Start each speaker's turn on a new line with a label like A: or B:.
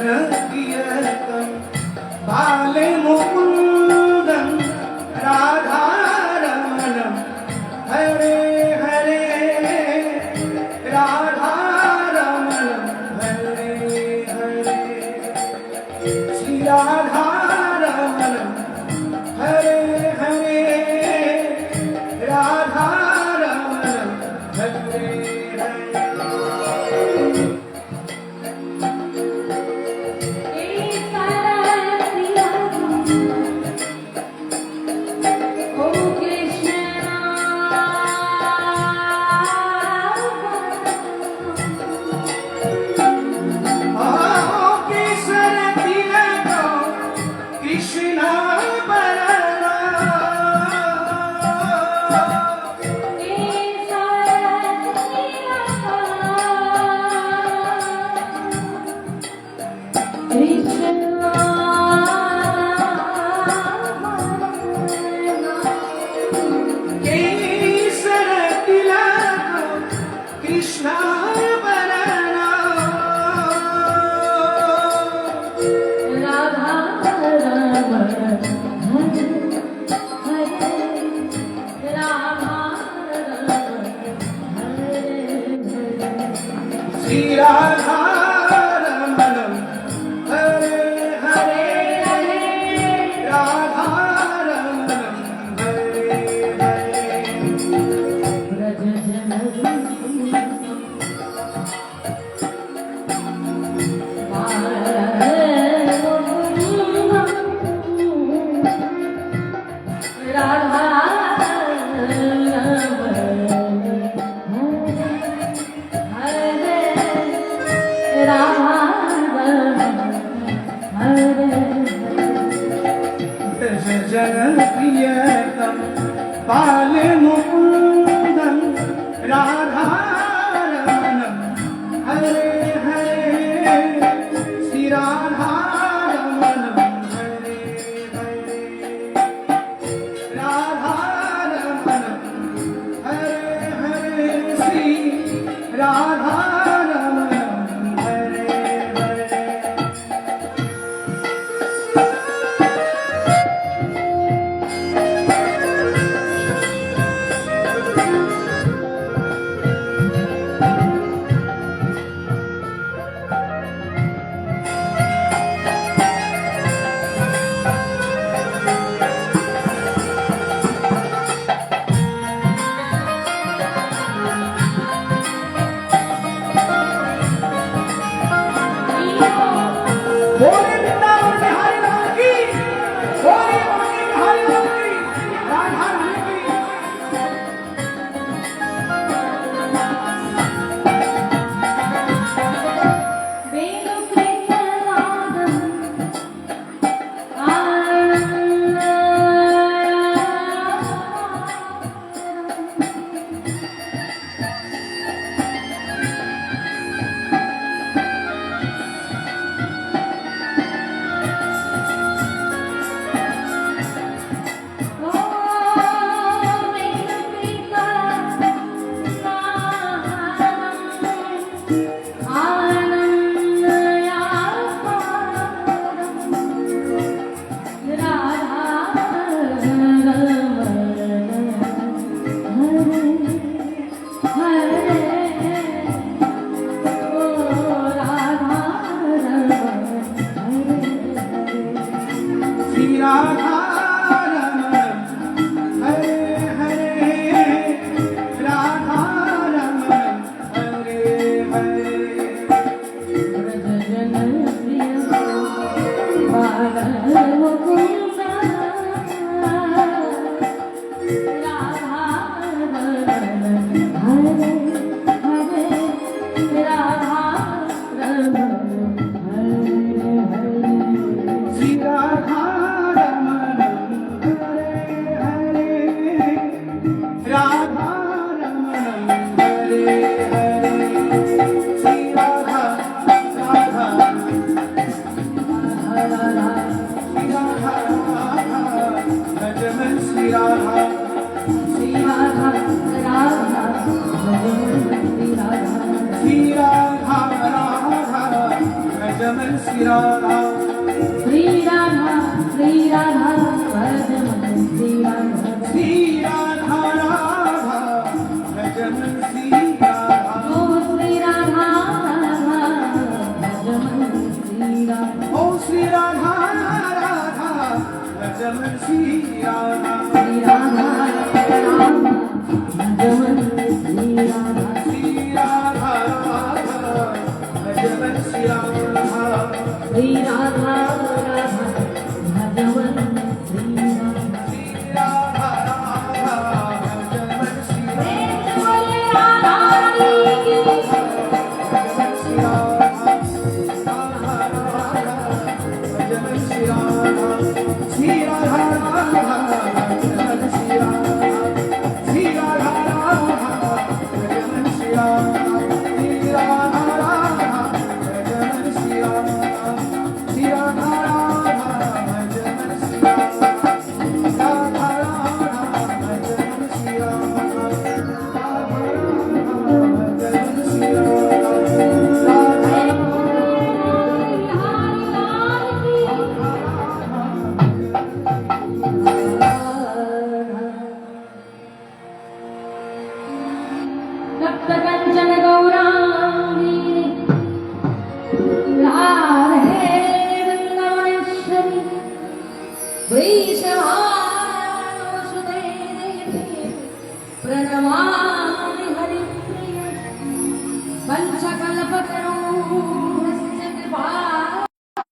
A: जनप्रियतम बाले मुकुंदम राधारमणम हरे हरे राधारमणम हरे हरे श्री राधारमणम हरे हरे राधारमणम हरे हरे श्री राधारमणम हरे हरे राधारमणम हरे हरे जनप्रियतम बाले मुकुंदम राधारमणम हरे हरे श्री राधारमणम हरे हरे राधारमणम हरे हरे श्री राधारमणम हरे हरे बोले वृंदावन बिहारी लाल की, बोले वाणी बिहारी लाल की, राधा रानी की। राधारमणम हरे हरे राधारमणम हरे हरे श्री राधारमणम श्री राधा
B: श्री राधा भज मन श्री राधा
A: श्री राधा राधा भजन श्री राधा
B: ओ श्री राधा भज मन श्री राधा
A: ओ श्री राधा राधा भजन श्री राधा
B: श्री राधा भज मन श्री राधा
A: श्री राधा राधा भजन श्री राधा
B: श्री राधा भज मन श्री राधा
A: श्री राधा राधा भजन श्री
B: बोले राधा रानी की
A: श्री राधा भजन श्री राधा श्री राधा राधा भजन श्री राधा श्री राधा राधा भजन श्री राधा श्री राधा राधा भजन श्री राधा श्री राधा राधा भजन श्री राधा राधा राधा भजन श्री राधा राधा भजन श्री राधा राधा
B: तप्त कंचन गौरांगी राधे वृंदावनेश्वरी वृषभानुसुते देवी प्रणमामि हरिप्रिय पंचकल्पतरू